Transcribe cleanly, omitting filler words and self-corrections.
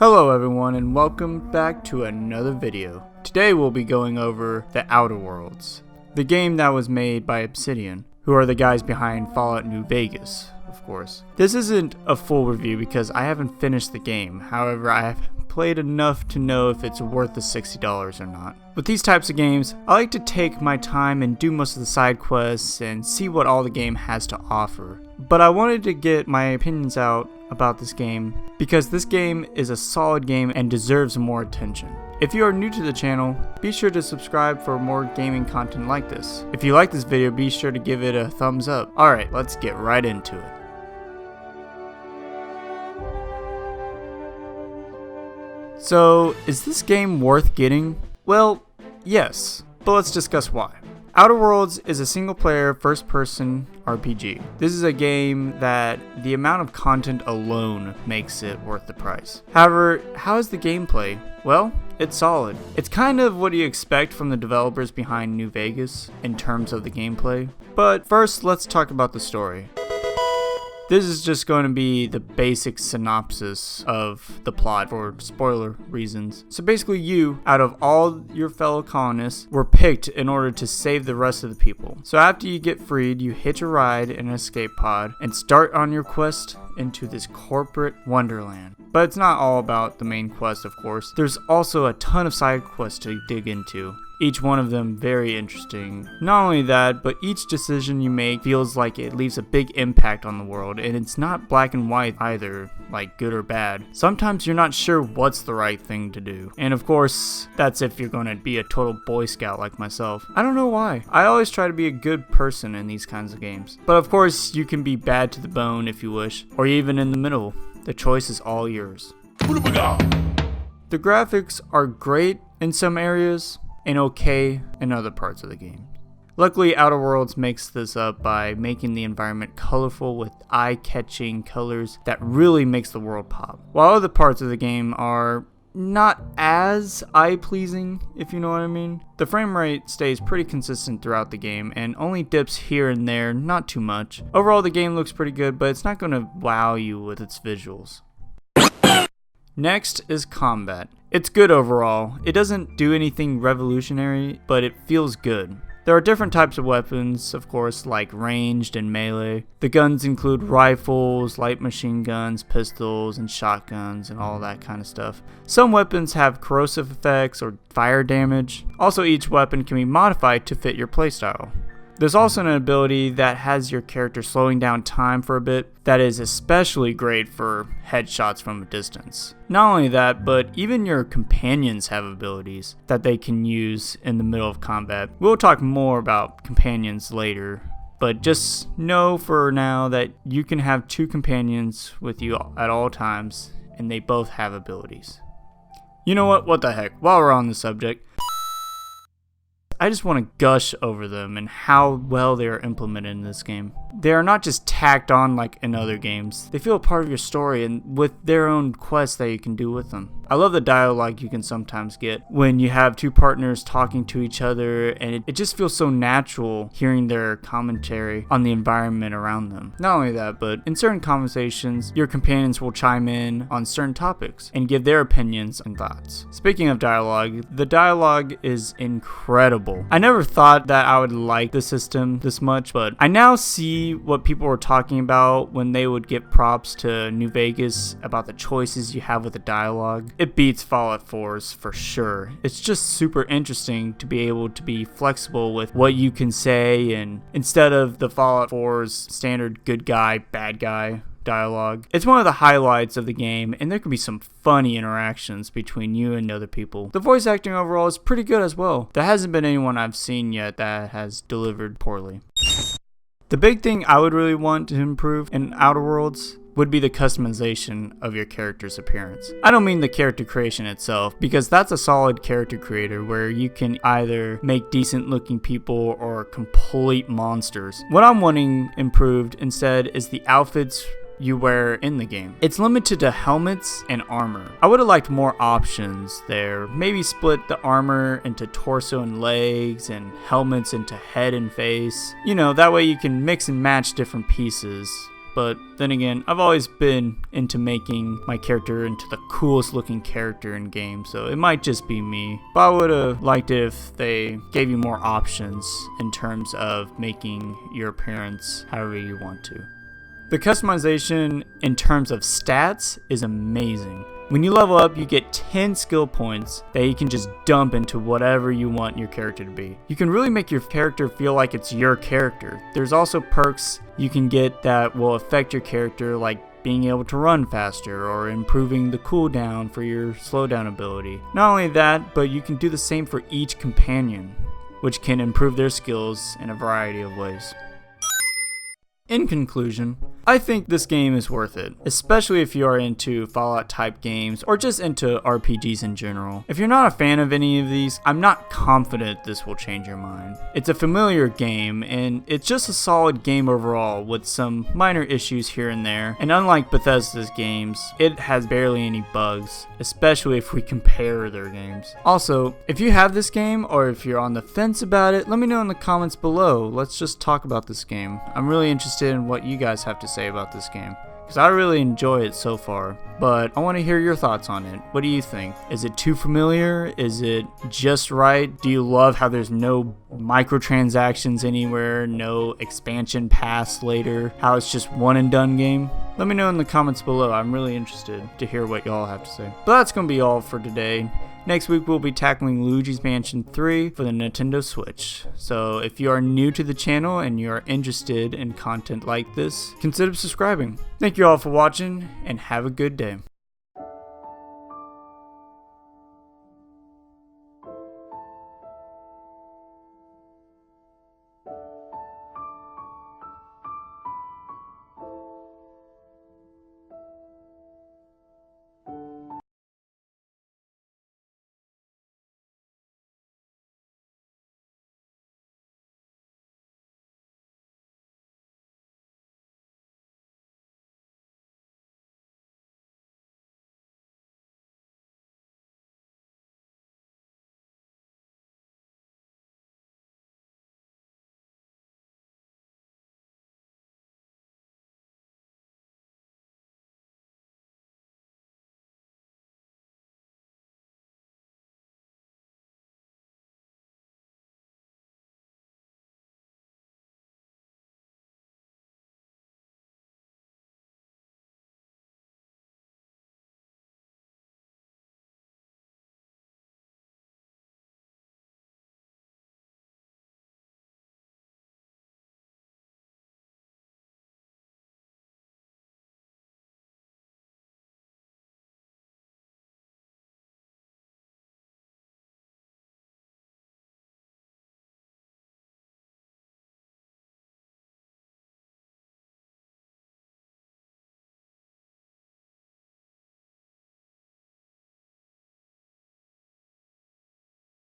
Hello everyone and welcome back to another video. Today we'll be going over The Outer Worlds, the game that was made by Obsidian, who are the guys behind Fallout New Vegas, of course. This isn't a full review because I haven't finished the game, however I have played enough to know if it's worth the $60 or not. With these types of games, I like to take my time and do most of the side quests and see what all the game has to offer. But I wanted to get my opinions out about this game because this game is a solid game and deserves more attention. If you are new to the channel, be sure to subscribe for more gaming content like this. If you like this video, be sure to give it a thumbs up. Alright, let's get right into it. So, is this game worth getting? Well, yes, but let's discuss why. Outer Worlds is a single-player, first-person RPG. This is a game that the amount of content alone makes it worth the price. However, how is the gameplay? Well, it's solid. It's kind of what you expect from the developers behind New Vegas in terms of the gameplay. But first, let's talk about the story. This is just going to be the basic synopsis of the plot for spoiler reasons. So basically you, out of all your fellow colonists, were picked in order to save the rest of the people. So after you get freed, you hitch a ride in an escape pod and start on your quest into this corporate wonderland. But it's not all about the main quest, of course. There's also a ton of side quests to dig into. Each one of them very interesting. Not only that, but each decision you make feels like it leaves a big impact on the world, and it's not black and white either, like good or bad. Sometimes you're not sure what's the right thing to do. And of course, that's if you're gonna be a total Boy Scout like myself. I don't know why. I always try to be a good person in these kinds of games. But of course, you can be bad to the bone if you wish, or even in the middle. The choice is all yours. The graphics are great in some areas, and okay in other parts of the game. Luckily, Outer Worlds makes this up by making the environment colorful with eye-catching colors that really makes the world pop. While other parts of the game are not as eye-pleasing, if you know what I mean. The frame rate stays pretty consistent throughout the game and only dips here and there, not too much. Overall, the game looks pretty good, but it's not going to wow you with its visuals. Next is combat. It's good overall. It doesn't do anything revolutionary, but it feels good. There are different types of weapons, of course, like ranged and melee. The guns include rifles, light machine guns, pistols, and shotguns, and all that kind of stuff. Some weapons have corrosive effects or fire damage. Also, each weapon can be modified to fit your playstyle. There's also an ability that has your character slowing down time for a bit that is especially great for headshots from a distance. Not only that, but even your companions have abilities that they can use in the middle of combat. We'll talk more about companions later, but just know for now that you can have two companions with you at all times and they both have abilities. You know what the heck, while we're on the subject, I just want to gush over them and how well they are implemented in this game. They are not just tacked on like in other games. They feel a part of your story and with their own quests that you can do with them. I love the dialogue you can sometimes get when you have two partners talking to each other, and it just feels so natural hearing their commentary on the environment around them. Not only that, but in certain conversations, your companions will chime in on certain topics and give their opinions and thoughts. Speaking of dialogue, the dialogue is incredible. I never thought that I would like the system this much, but I now see what people were talking about when they would give props to New Vegas about the choices you have with the dialogue. It beats Fallout 4's for sure. It's just super interesting to be able to be flexible with what you can say, and instead of the Fallout 4's standard good guy, bad guy dialogue. It's one of the highlights of the game, and there can be some funny interactions between you and other people. The voice acting overall is pretty good as well. There hasn't been anyone I've seen yet that has delivered poorly. The big thing I would really want to improve in Outer Worlds would be the customization of your character's appearance. I don't mean the character creation itself, because that's a solid character creator where you can either make decent looking people or complete monsters. What I'm wanting improved instead is the outfits you wear in the game. It's limited to helmets and armor. I would have liked more options there. Maybe split the armor into torso and legs and helmets into head and face. You know, that way you can mix and match different pieces but then again, I've always been into making my character into the coolest looking character in games, so it might just be me. But I would have liked it if they gave you more options in terms of making your appearance however you want to. The customization in terms of stats is amazing. When you level up, you get 10 skill points that you can just dump into whatever you want your character to be. You can really make your character feel like it's your character. There's also perks you can get that will affect your character, like being able to run faster or improving the cooldown for your slowdown ability. Not only that, but you can do the same for each companion, which can improve their skills in a variety of ways. In conclusion, I think this game is worth it, especially if you are into Fallout type games or just into RPGs in general. If you're not a fan of any of these, I'm not confident this will change your mind. It's a familiar game and it's just a solid game overall with some minor issues here and there, and unlike Bethesda's games, it has barely any bugs, especially if we compare their games. Also, if you have this game or if you're on the fence about it, let me know in the comments below. Let's just talk about this game. I'm really interested in what you guys have to say about this game, because I really enjoy it so far, but I want to hear your thoughts on it. What do you think? Is it too familiar? Is it just right? Do you love how there's no microtransactions anywhere, no expansion pass later, how it's just one and done game? Let me know in the comments below. I'm really interested to hear what y'all have to say. But that's going to be all for today. Next week we'll be tackling Luigi's Mansion 3 for the Nintendo Switch. So if you are new to the channel and you are interested in content like this, consider subscribing. Thank you all for watching and have a good day.